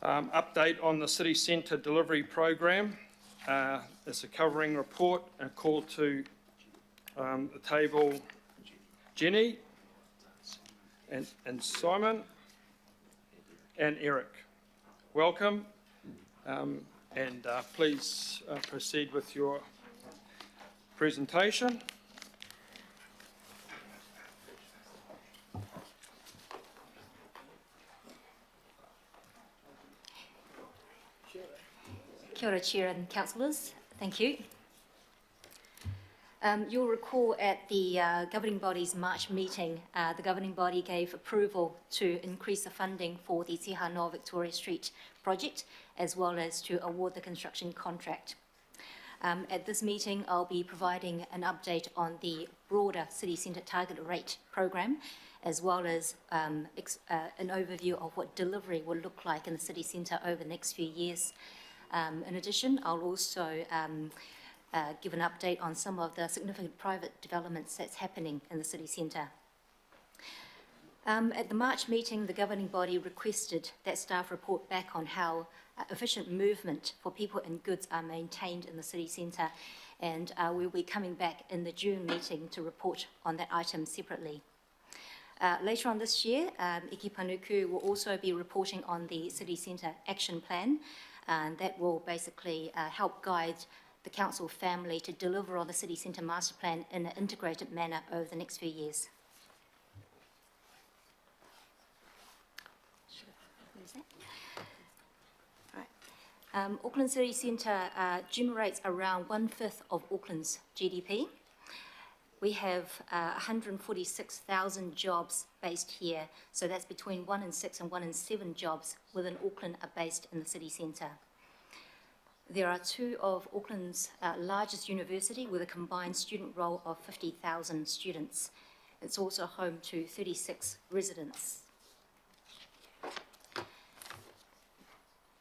Update on the City Centre delivery program. It's a covering report, a call to the table Jenny and Simon and Eric. Welcome, and please proceed with your presentation. Kia ora, Chair and Councillors. Thank you. You'll recall at the governing body's March meeting, the governing body gave approval to increase the funding for the Te Hanoa Victoria Street project, as well as to award the construction contract. At this meeting, I'll be providing an update on the broader City Centre target rate program, as well as an overview of what delivery will look like in the City Centre over the next few years. In addition, I'll also give an update on some of the significant private developments that's happening in the City Centre. At the March meeting, the governing body requested that staff report back on how efficient movement for people and goods are maintained in the City Centre, and we'll be coming back in the June meeting to report on that item separately. Later on this year, Iki Panuku will also be reporting on the City Centre Action Plan, and that will basically help guide the council family to deliver on the City Centre Master Plan in an integrated manner over the next few years. Auckland City Centre generates around 1/5 of Auckland's GDP. We have 146,000 jobs based here, so that's between 1 in 6 and 1 in 7 jobs within Auckland are based in the city centre. There are 2 of Auckland's largest university with a combined student roll of 50,000 students. It's also home to 36 residents.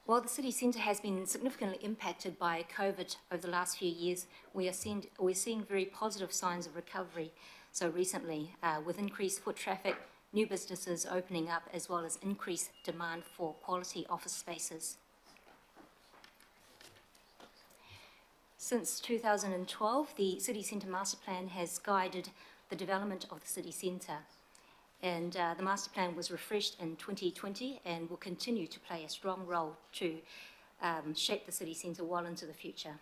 While the city centre has been significantly impacted by COVID over the last few years, we're seeing very positive signs of recovery. So recently, with increased foot traffic, new businesses opening up, as well as increased demand for quality office spaces. Since 2012, the City Centre Master Plan has guided the development of the city centre. And the master plan was refreshed in 2020 and will continue to play a strong role to shape the city centre well into the future.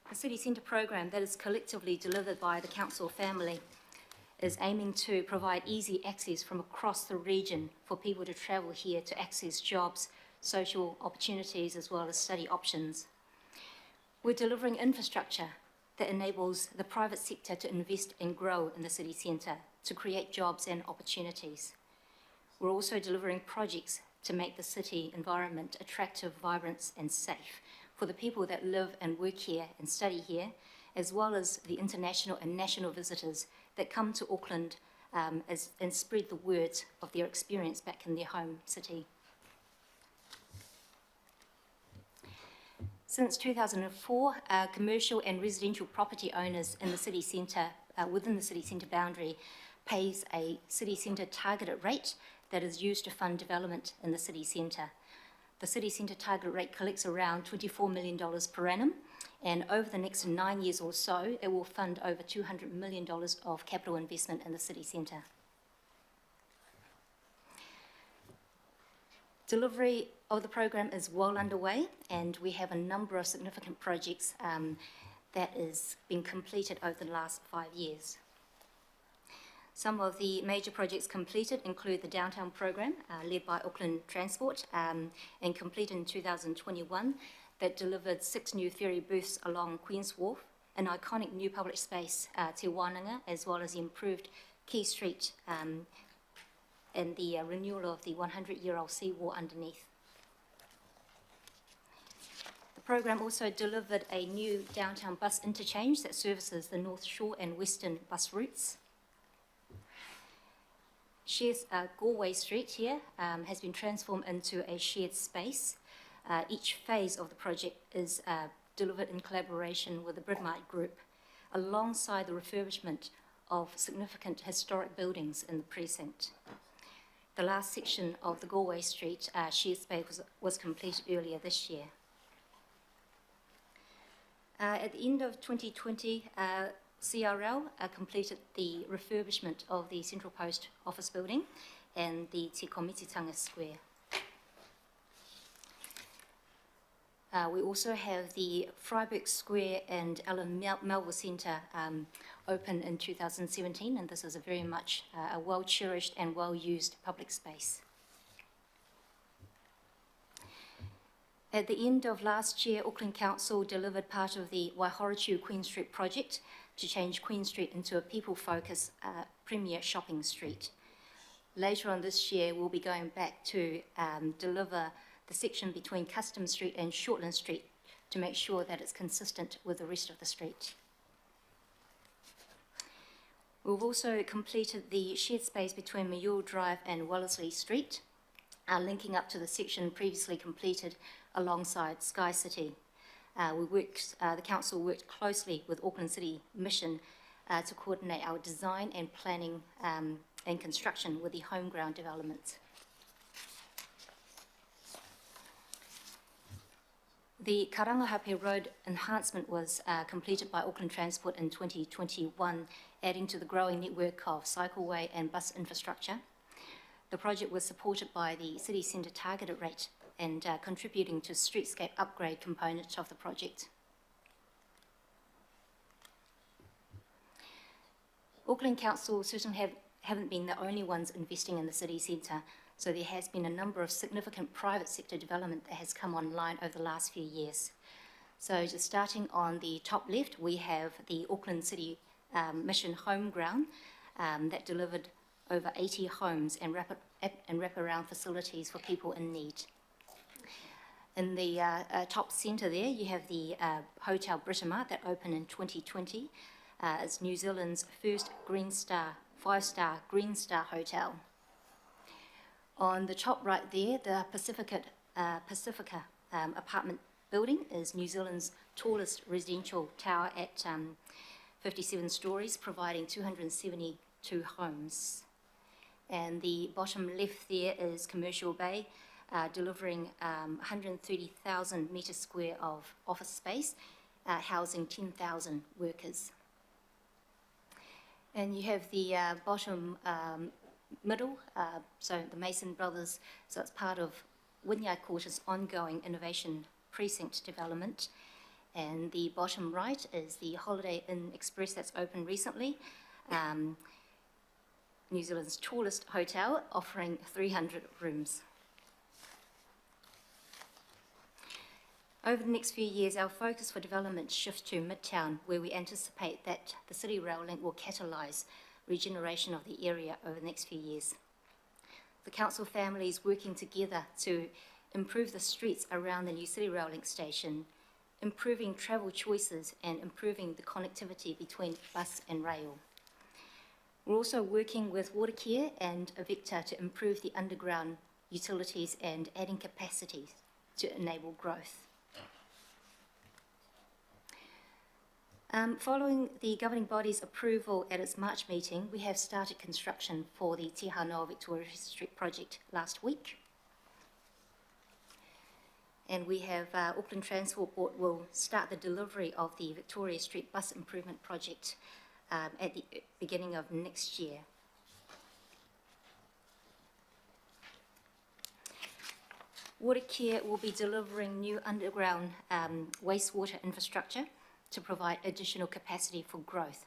The city centre program that is collectively delivered by the council family is aiming to provide easy access from across the region for people to travel here to access jobs, social opportunities, as well as study options. We're delivering infrastructure that enables the private sector to invest and grow in the city centre to create jobs and opportunities. We're also delivering projects to make the city environment attractive, vibrant and safe for the people that live and work here and study here, as well as the international and national visitors that come to Auckland and spread the word of their experience back in their home city. Since 2004, commercial and residential property owners in the city centre, within the city centre boundary, pays a city centre targeted rate that is used to fund development in the city centre. The city centre target rate collects around $24 million per annum, and over the next 9 years or so, it will fund over $200 million of capital investment in the city centre. Delivery of the program is well underway, and we have a number of significant projects that is being completed over the last 5 years. Some of the major projects completed include the downtown program led by Auckland Transport and completed in 2021 that delivered 6 new ferry booths along Queen's Wharf, an iconic new public space, Te Wānanga, as well as the improved Quay Street and the renewal of the 100-year-old seawall underneath. The program also delivered a new downtown bus interchange that services the North Shore and Western bus routes. Galway Street here has been transformed into a shared space. Each phase of the project is delivered in collaboration with the Bridmart Group, alongside the refurbishment of significant historic buildings in the precinct. The last section of the Galway Street shared space was completed earlier this year. At the end of 2020, CRL completed the refurbishment of the Central Post Office building and the Te Komititanga Square. We also have the Freiburg Square and Alan Melville Centre open in 2017, and this is a very much a well-cherished and well-used public space. At the end of last year, Auckland Council delivered part of the Waihoritu Queen Street project to change Queen Street into a people-focused premier shopping street. Later on this year, we'll be going back to deliver the section between Customs Street and Shortland Street to make sure that it's consistent with the rest of the street. We've also completed the shared space between Mule Drive and Wellesley Street, linking up to the section previously completed alongside Sky City. The council worked closely with Auckland City Mission to coordinate our design and planning and construction with the home ground development. The Karangahape Road enhancement was completed by Auckland Transport in 2021, adding to the growing network of cycleway and bus infrastructure. The project was supported by the City Centre targeted rate and contributing to streetscape upgrade component of the project. Auckland Council certainly haven't been the only ones investing in the city centre, so there has been a number of significant private sector development that has come online over the last few years. So just starting on the top left, we have the Auckland City Mission Home Ground that delivered over 80 homes and wraparound facilities for people in need. In the top centre there, you have the Hotel Britomart that opened in 2020. It's New Zealand's first Green Star, 5-star Green Star hotel. On the top right there, the Pacifica apartment building is New Zealand's tallest residential tower at 57 stories, providing 272 homes. And the bottom left there is Commercial Bay, delivering 130,000 metres square of office space, housing 10,000 workers. And you have the bottom middle, so the Mason Brothers, so it's part of Wynyard Quarter's ongoing innovation precinct development. And the bottom right is the Holiday Inn Express that's opened recently, New Zealand's tallest hotel, offering 300 rooms. Over the next few years, our focus for development shifts to Midtown, where we anticipate that the City Rail Link will catalyse regeneration of the area over the next few years. The council family is working together to improve the streets around the new City Rail Link station, improving travel choices and improving the connectivity between bus and rail. We're also working with Watercare and Avecta to improve the underground utilities and adding capacity to enable growth. Following the governing body's approval at its March meeting, we have started construction for the Te Hanoa Victoria Street project last week. And we have Auckland Transport Board will start the delivery of the Victoria Street bus improvement project at the beginning of next year. Watercare will be delivering new underground wastewater infrastructure to provide additional capacity for growth.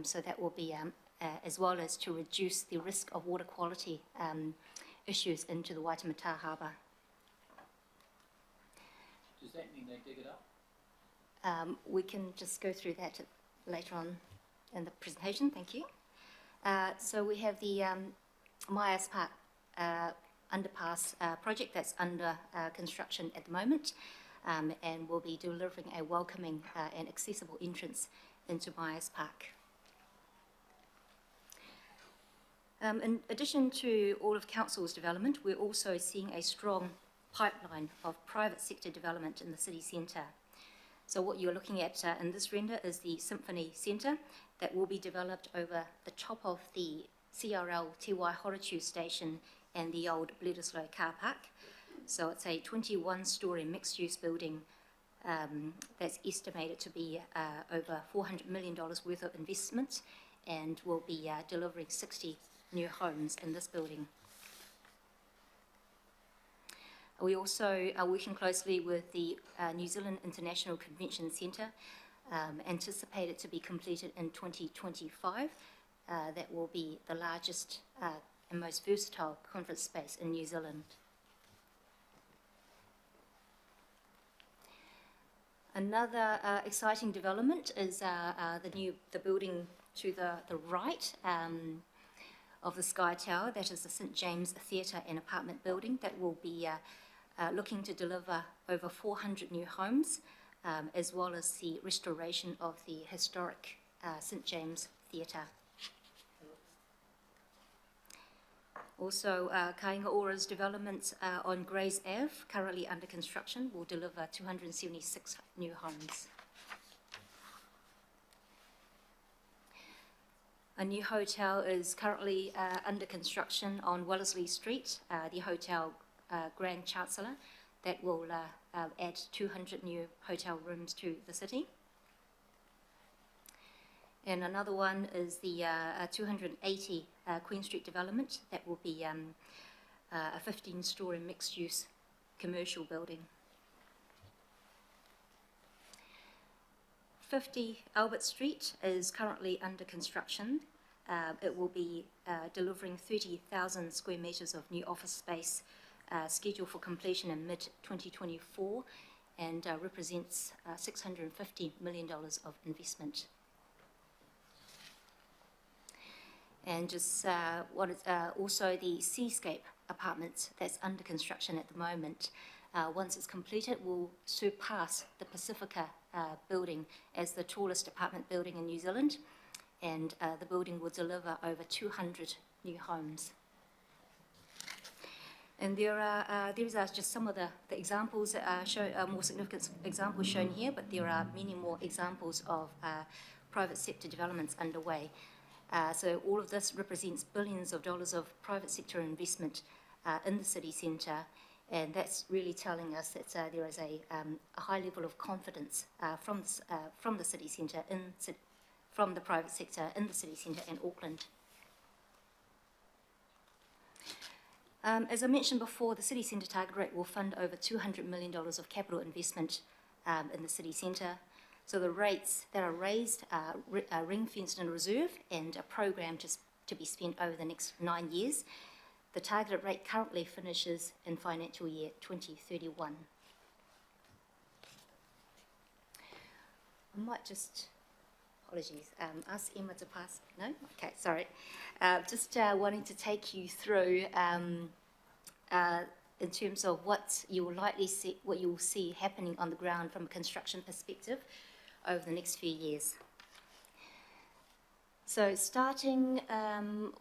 So that will be as well as to reduce the risk of water quality issues into the Waitemata Harbour. Does that mean they dig it up? We can just go through that later on in the presentation, thank you. So we have the Myers Park underpass project that's under construction at the moment, and will be delivering a welcoming and accessible entrance into Myers Park. In addition to all of Council's development, we're also seeing a strong pipeline of private sector development in the city centre. So what you're looking at in this render is the Symphony Centre that will be developed over the top of the CRL Te Waihoritu station and the old Bledisloe car park. So it's a 21-storey mixed-use building that's estimated to be over $400 million worth of investment, and will be delivering 60 new homes in this building. We also are working closely with the New Zealand International Convention Centre, anticipated to be completed in 2025. That will be the largest and most versatile conference space in New Zealand. Another exciting development is the building to the right of the Sky Tower. That is the St James Theatre and Apartment building that will be looking to deliver over 400 new homes, as well as the restoration of the historic St James Theatre. Also, Kāinga Ora's development on Grays Ave, currently under construction, will deliver 276 new homes. A new hotel is currently under construction on Wellesley Street, the Hotel Grand Chancellor, that will add 200 new hotel rooms to the city. And another one is the 280 Queen Street development that will be a 15-storey mixed-use commercial building. 50 Albert Street is currently under construction. It will be delivering 30,000 square metres of new office space, scheduled for completion in mid-2024, and represents $650 million of investment. And just what is also the Seascape apartments that's under construction at the moment. Once it's completed, will surpass the Pacifica building as the tallest apartment building in New Zealand, and the building will deliver over 200 new homes. And these are just some of the examples that are more significant examples shown here, but there are many more examples of private sector developments underway. So all of this represents billions of dollars of private sector investment in the city centre, and that's really telling us that there is a high level of confidence from the city centre, from the private sector in the city centre and Auckland. As I mentioned before, the city centre target rate will fund over $200 million of capital investment in the city centre. So the rates that are raised are ring-fenced in reserve and are programmed to be spent over the next 9 years. The targeted rate currently finishes in financial year 2031. I might just, apologies, ask Emma to pass. No? Okay, sorry. Just wanting to take you through in terms of what you will see happening on the ground from a construction perspective over the next few years. So starting,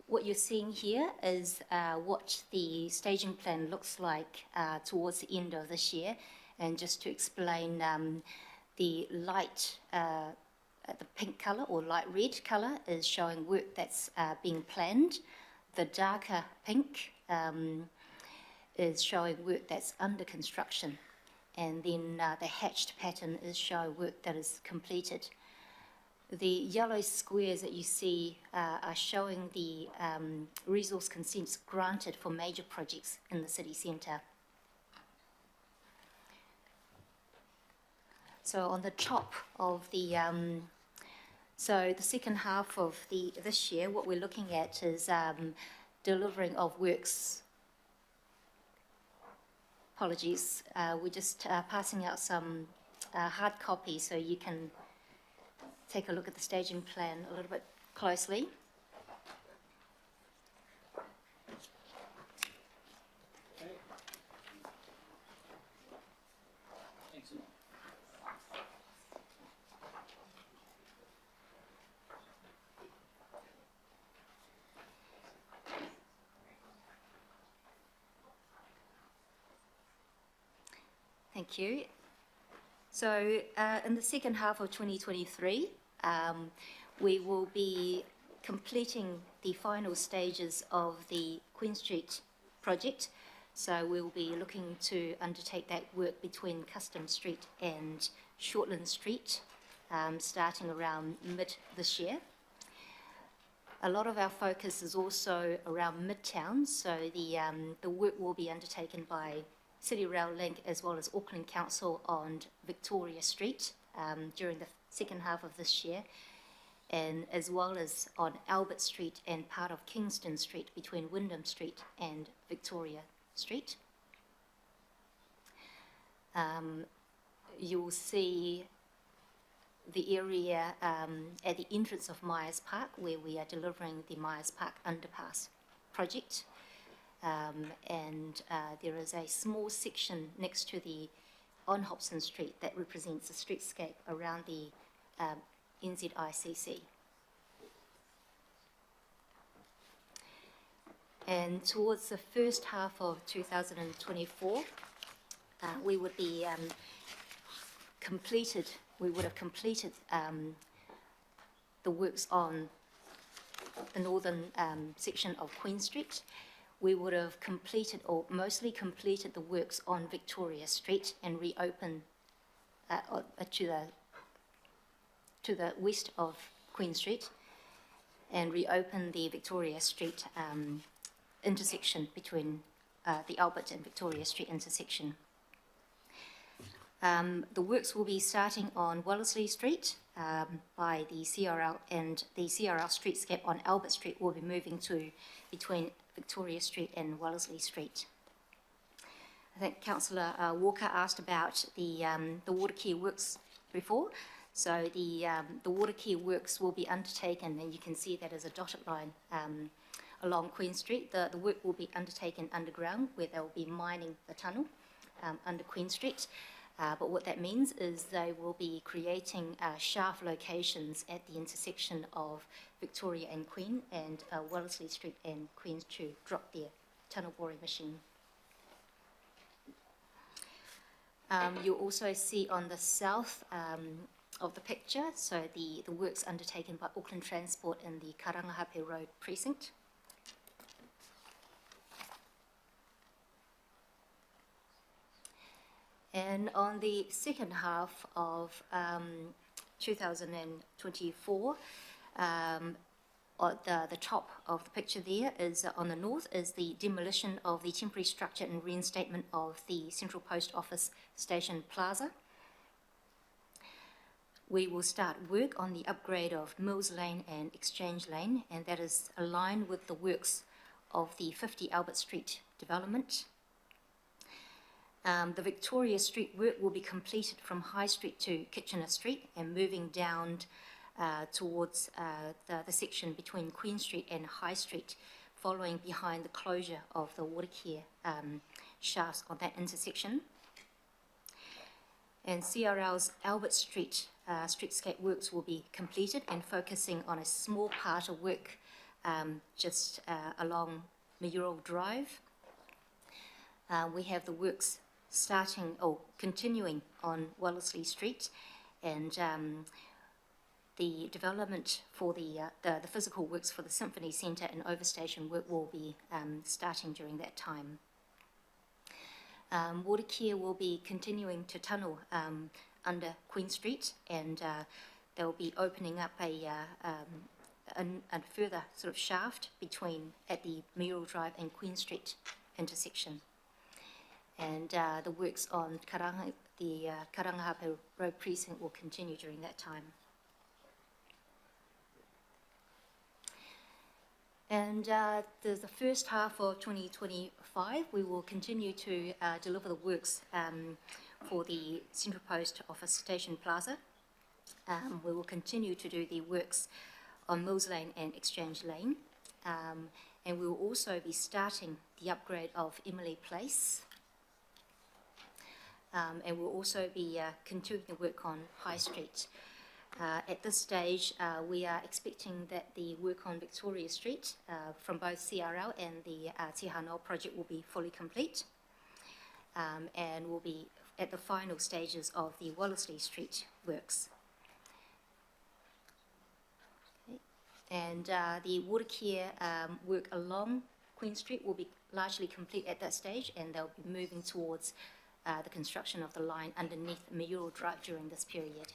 what you're seeing here is what the staging plan looks like towards the end of this year. And just to explain, the light, the pink colour or light red colour is showing work that's being planned. The darker pink is showing work that's under construction. And then the hatched pattern is showing work that is completed. The yellow squares that you see are showing the resource consents granted for major projects in the city centre. So on the top of the, so the second half of this year, what we're looking at is delivering of works. Apologies, we're just passing out some hard copies so you can take a look at the staging plan a little bit closely. Okay. Thanks. Thank you. So in the second half of 2023, we will be completing the final stages of the Queen Street project. So we'll be looking to undertake that work between Custom Street and Shortland Street, starting around mid this year. A lot of our focus is also around Midtown, so the work will be undertaken by City Rail Link as well as Auckland Council on Victoria Street during the second half of this year, and as well as on Albert Street and part of Kingston Street between Wyndham Street and Victoria Street. You'll see the area at the entrance of Myers Park, where we are delivering the Myers Park Underpass project. And there is a small section next to on Hobson Street that represents the streetscape around the NZICC. And towards the first half of 2024, we would have completed the works on the northern section of Queen Street. We would have completed or mostly completed the works on Victoria Street and reopened to the west of Queen Street and reopen the Victoria Street intersection between the Albert and Victoria Street intersection. The works will be starting on Wellesley Street by the CRL, and the CRL streetscape on Albert Street will be moving to between Victoria Street and Wellesley Street. I think Councillor Walker asked about the water care works before. So the water care works will be undertaken, and you can see that as a dotted line along Queen Street. The work will be undertaken underground, where they will be mining the tunnel under Queen Street. But what that means is they will be creating shaft locations at the intersection of Victoria and Queen and Wellesley Street and Queen to drop their tunnel boring machine. You'll also see on the south of the picture, so the works undertaken by Auckland Transport in the Karangahape Road precinct. And on the second half of 2024, the top of the picture there is on the north is the demolition of the temporary structure and reinstatement of the Central Post Office Station Plaza. We will start work on the upgrade of Mills Lane and Exchange Lane, and that is aligned with the works of the 50 Albert Street development. The Victoria Street work will be completed from High Street to Kitchener Street and moving down towards the section between Queen Street and High Street, following behind the closure of the water care shafts on that intersection. And CRL's Albert Street streetscape works will be completed and focusing on a small part of work just along Mayoral Drive. We have the works starting or continuing on Wellesley Street, and the development for the physical works for the Symphony Centre and Overstation work will be starting during that time. Water care will be continuing to tunnel under Queen Street, and they'll be opening up a further sort of shaft at the Mayoral Drive and Queen Street intersection. And the works on the Karangahape Road precinct will continue during that time. And the first half of 2025, we will continue to deliver the works for the Central Post Office Station Plaza. We will continue to do the works on Mills Lane and Exchange Lane. And we will also be starting the upgrade of Emily Place. And we'll also be continuing the work on High Street. At this stage, we are expecting that the work on Victoria Street from both CRL and the Te Hanoa project will be fully complete. And we'll be at the final stages of the Wellesley Street works. Okay. And the water care work along Queen Street will be largely complete at that stage, and they'll be moving towards the construction of the line underneath Mayoral Drive during this period.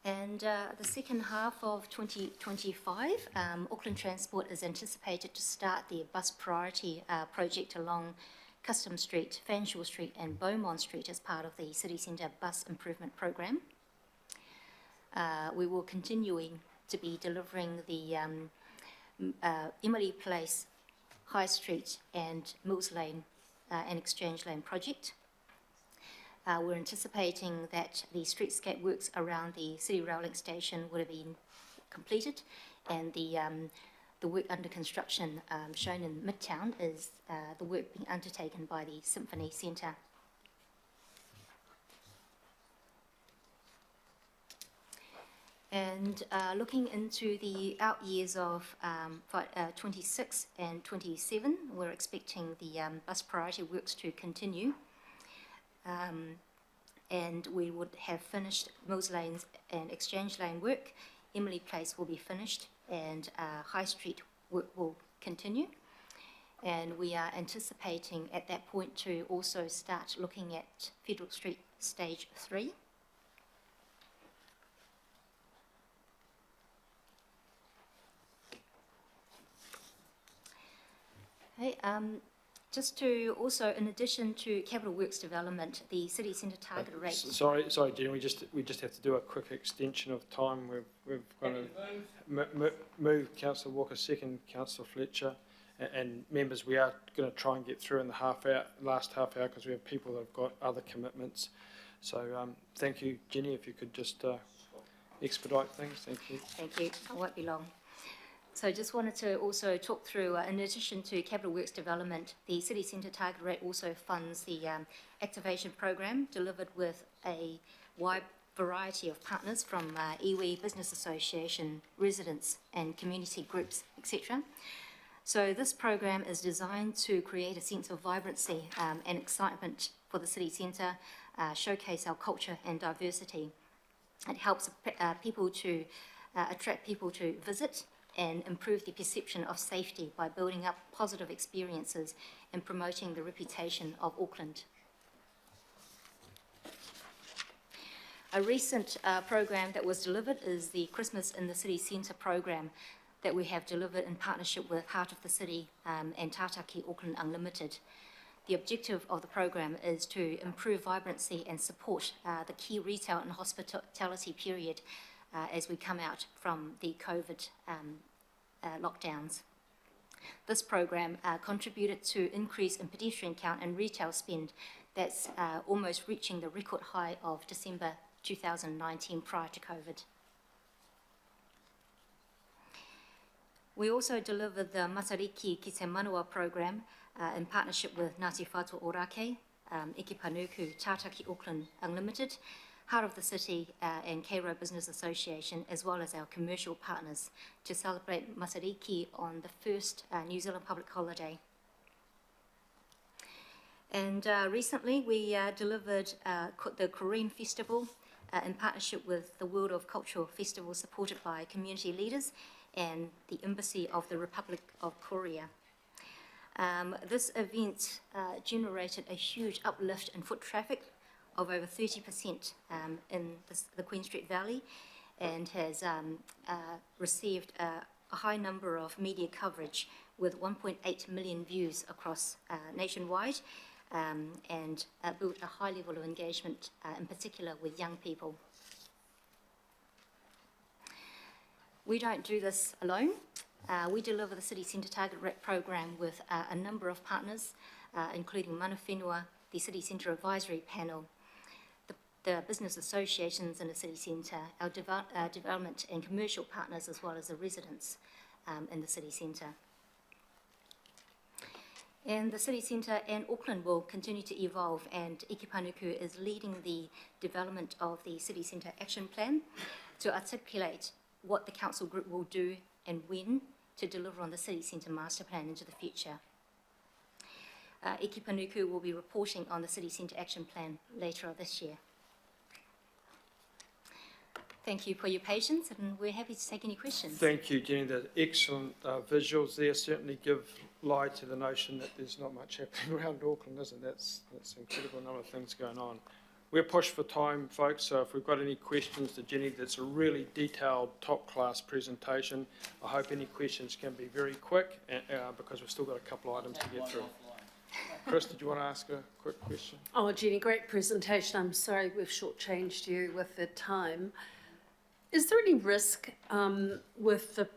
And the second half of 2025, Auckland Transport is anticipated to start the bus priority project along Custom Street, Fanshawe Street and Beaumont Street as part of the City Centre Bus Improvement Programme. We will continuing to be delivering the Emily Place, High Street and Mills Lane and Exchange Lane project. We're anticipating that the streetscape works around the City Rail Link station would have been completed, and the work under construction shown in Midtown is the work being undertaken by the Symphony Centre. And looking into the out years of 26 and 27, we're expecting the bus priority works to continue. And we would have finished Mills Lane and Exchange Lane work. Emily Place will be finished, and High Street work will continue. And we are anticipating at that point to also start looking at Federal Street Stage 3. Okay, just to also, in addition to capital works development, the city centre target rate. Sorry, Jenny, we just have to do a quick extension of time. We've got to move Councillor Walker second, Councillor Fletcher, and members. We are going to try and get through in the last half hour because we have people that have got other commitments. So thank you, Jenny. If you could just expedite things, thank you. Thank you. I won't be long. So I just wanted to also talk through, in addition to capital works development, the city centre target rate also funds the activation program delivered with a wide variety of partners from iwi, business association, residents and community groups, etc. So this program is designed to create a sense of vibrancy and excitement for the city centre, showcase our culture and diversity. It helps people to attract people to visit and improve the perception of safety by building up positive experiences and promoting the reputation of Auckland. A recent program that was delivered is the Christmas in the City Centre program that we have delivered in partnership with Heart of the City and Tātaki Auckland Unlimited. The objective of the program is to improve vibrancy and support the key retail and hospitality period as we come out from the COVID lockdowns. This program contributed to increase in pedestrian count and retail spend that's almost reaching the record high of December 2019 prior to COVID. We also delivered the Matariki Ki Te Manawa program in partnership with Ngāti Whātua Ōrākei, Eke Panuku, Tātaki Auckland Unlimited, Heart of the City and Cairo Business Association, as well as our commercial partners, to celebrate Matariki on the first New Zealand public holiday. And recently we delivered the Korean Festival in partnership with the World of Cultural Festival, supported by community leaders and the Embassy of the Republic of Korea. This event generated a huge uplift in foot traffic of over 30% in the Queen Street Valley, and has received a high number of media coverage with 1.8 million views across nationwide, and built a high level of engagement, in particular with young people. We don't do this alone. We deliver the City Centre Target Rate program with a number of partners, including Mana Whenua, the City Centre Advisory Panel, the business associations in the city centre, our development and commercial partners, as well as the residents in the city centre. And the city centre and Auckland will continue to evolve, and Eke Panuku is leading the development of the city centre action plan to articulate what the council group will do and when to deliver on the city centre master plan into the future. Eke Panuku will be reporting on the city centre action plan later this year. Thank you for your patience, and we're happy to take any questions. Thank you, Jenny. The excellent visuals there certainly give lie to the notion that there's not much happening around Auckland, isn't it? That's an incredible number of things going on. We're pushed for time, folks, so if we've got any questions to Jenny, that's a really detailed, top-class presentation. I hope any questions can be very quick, because we've still got a couple of items to get through. Chris, did you want to ask a quick question? Oh, Jenny, great presentation. I'm sorry we've shortchanged you with the time. Is there any risk with the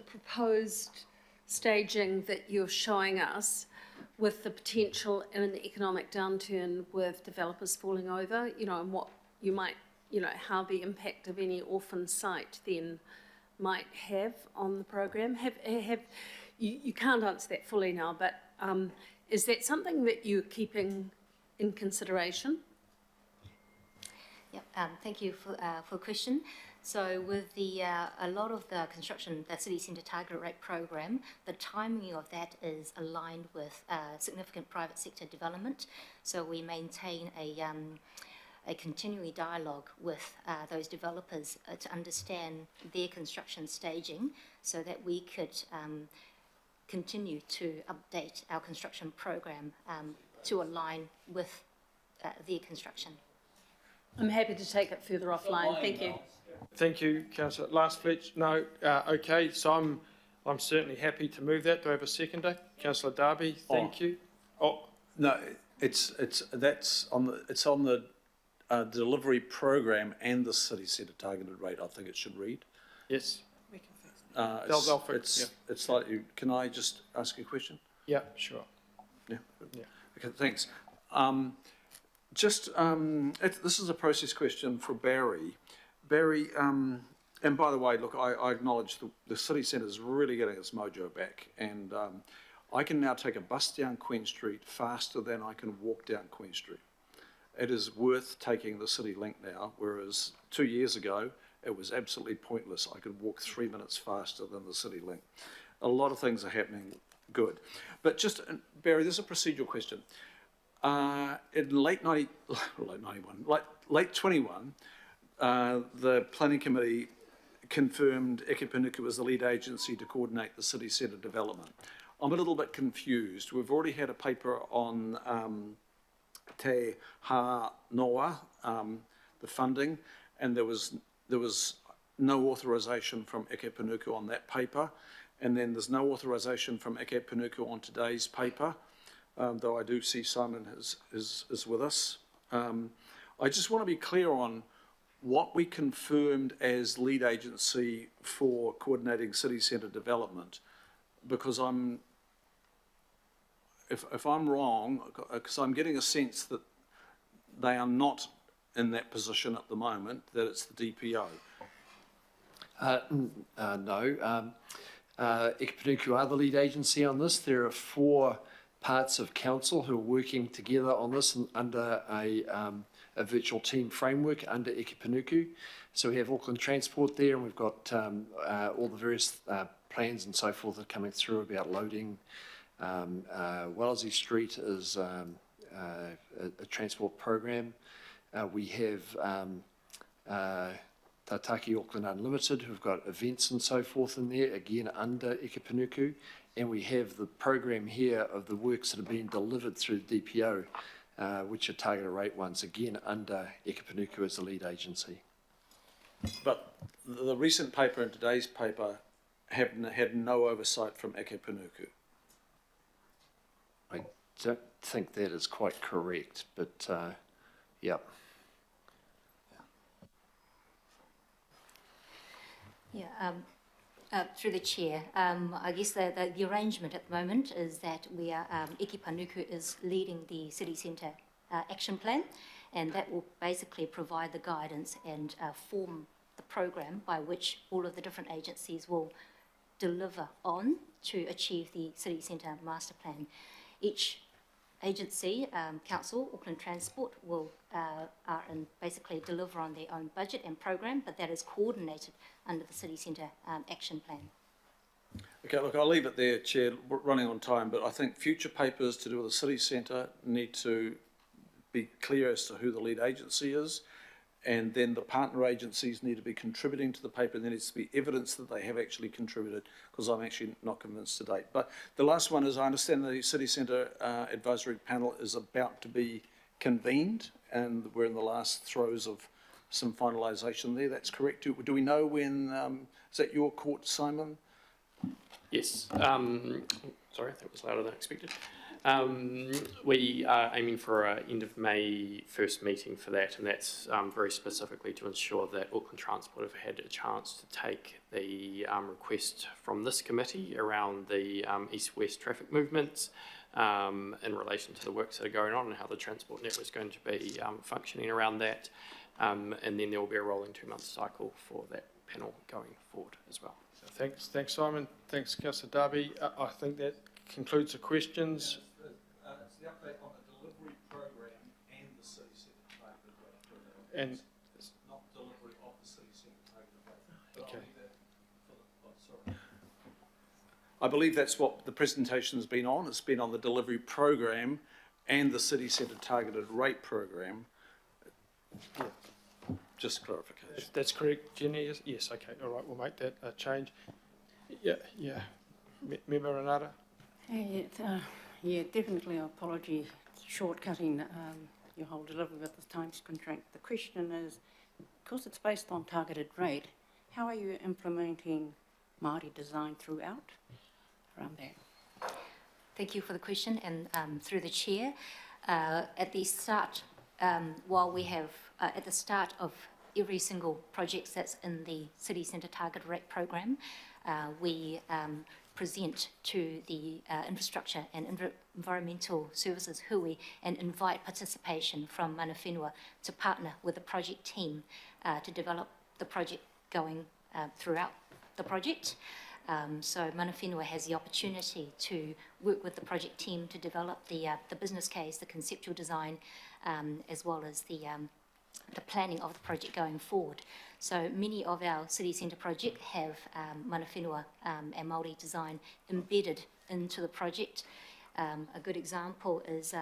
proposed staging that you're showing us, with the potential in an economic downturn with developers falling over, you know, and what you might, you know, how the impact of any orphan site then might have on the program? You can't answer that fully now, but is that something that you're keeping in consideration? Yep, thank you for the question. So with a lot of the construction, the City Centre Target Rate program, the timing of that is aligned with significant private sector development. So we maintain a continuing dialogue with those developers to understand their construction staging, so that we could continue to update our construction program to align with their construction. I'm happy to take it further offline. Thank you. Thank you, Councillor. Last Fletch? No? Okay, so I'm certainly happy to move that. Do I have a seconder? Councillor Darby, thank you. Oh, No, it's on the delivery program and the city centre targeted rate. I think it should read. yes. It's, fix, it's slightly. Can I just ask you a question? Yeah, sure. Yeah. Yeah. Okay. Thanks. This is a process question for Barry. Barry, and by the way, look, I acknowledge the city centre is really getting its mojo back, and I can now take a bus down Queen Street faster than I can walk down Queen Street. It is worth taking the City Link now, whereas 2 years ago, it was absolutely pointless. I could walk 3 minutes faster than the City Link. A lot of things are happening good. But just, Barry, there's a procedural question. In late 21, the Planning Committee confirmed Eke Panuku as the lead agency to coordinate the city centre development. I'm a little bit confused. We've already had a paper on Te Ha Noa, the funding, and there was no authorisation from Eke Panuku on that paper, and then there's no authorisation from Eke Panuku on today's paper, though I do see Simon is with us. I just want to be clear on what we confirmed as lead agency for coordinating city centre development, because if I'm wrong, because I'm getting a sense that they are not in that position at the moment, that it's the DPO. No. Eke Panuku are the lead agency on this. There are 4 parts of council who are working together on this under a virtual team framework under Eke Panuku. So we have Auckland Transport there, and we've got all the various plans and so forth that are coming through about loading. Wellesley Street is a transport program. We have Tataki Auckland Unlimited, who've got events and so forth in there, again under Eke Panuku. And we have the program here of the works that are being delivered through the DPO, which are targeted rate ones, again under Eke Panuku as the lead agency. But the recent paper and today's paper had no oversight from Eke Panuku. I don't think that is quite correct, but yeah. Yeah, through the chair, I guess the arrangement at the moment is that we are, Eke Panuku is leading the city centre action plan, and that will basically provide the guidance and form the program by which all of the different agencies will deliver on to achieve the city centre master plan. Each agency, council, Auckland Transport, will basically deliver on their own budget and program, but that is coordinated under the city centre action plan. Okay, look, I'll leave it there, Chair, running on time, but I think future papers to do with the city centre need to be clear as to who the lead agency is, and then the partner agencies need to be contributing to the paper, and there needs to be evidence that they have actually contributed, because I'm actually not convinced to date. But the last one is, I understand the City Centre Advisory Panel is about to be convened, and we're in the last throes of some finalisation there. That's correct. Do we know when, is that your court, Simon? Yes. Sorry, that was louder than expected. We are aiming for an end of May first meeting for that, and that's very specifically to ensure that Auckland Transport have had a chance to take the request from this committee around the east-west traffic movements in relation to the works that are going on and how the transport network is going to be functioning around that. And then there will be a rolling 2-month cycle for that panel going forward as well. Thanks, Simon. Thanks, Councillor Darby. I think that concludes the questions. It's the update on the delivery program and the City Centre targeted rate program. And It's not delivery of the City Centre targeted rate. Okay. I believe that's what the presentation's been on. It's been on the delivery program and the City Centre targeted rate program. Yeah. Just clarification. If that's correct, Jenny? Yes, okay, all right, we'll make that change. Yeah. Member Renata? Yeah, definitely apology, shortcutting your whole delivery with the times constraint. The question is, because it's based on targeted rate, how are you implementing Māori design throughout around there? Thank you for the question, and through the chair, at the start, while we have, at the start of every single project that's in the City Centre Target Rate program, we present to the infrastructure and environmental services hui and invite participation from mana whenua to partner with the project team to develop the project going throughout the project. So mana whenua has the opportunity to work with the project team to develop the business case, the conceptual design, as well as the planning of the project going forward. So many of our city centre projects have mana whenua and Māori design embedded into the project. A good example is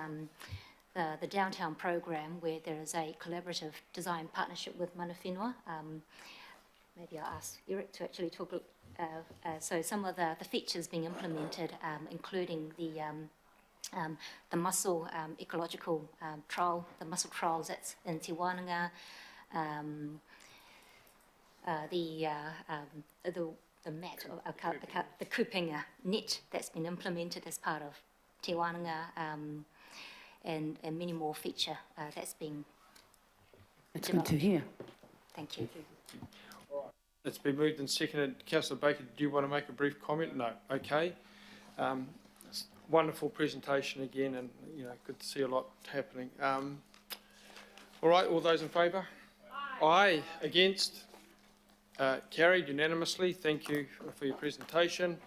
the downtown program, where there is a collaborative design partnership with mana whenua. Maybe I'll ask Eric to actually talk. So some of the features being implemented, including the mussel ecological trial, the mussel trials that's in Te Wānanga, the mat, the kupinga net that's been implemented as part of Te Wānanga, and many more feature that's being It's developed. good to hear. Thank you. It's been moved and seconded. Councillor Baker, do you want to make a brief comment? No. Okay. Wonderful presentation again, and good to see a lot happening. All right, all those in favour? Aye. Against? Carried unanimously. Thank you for your presentation.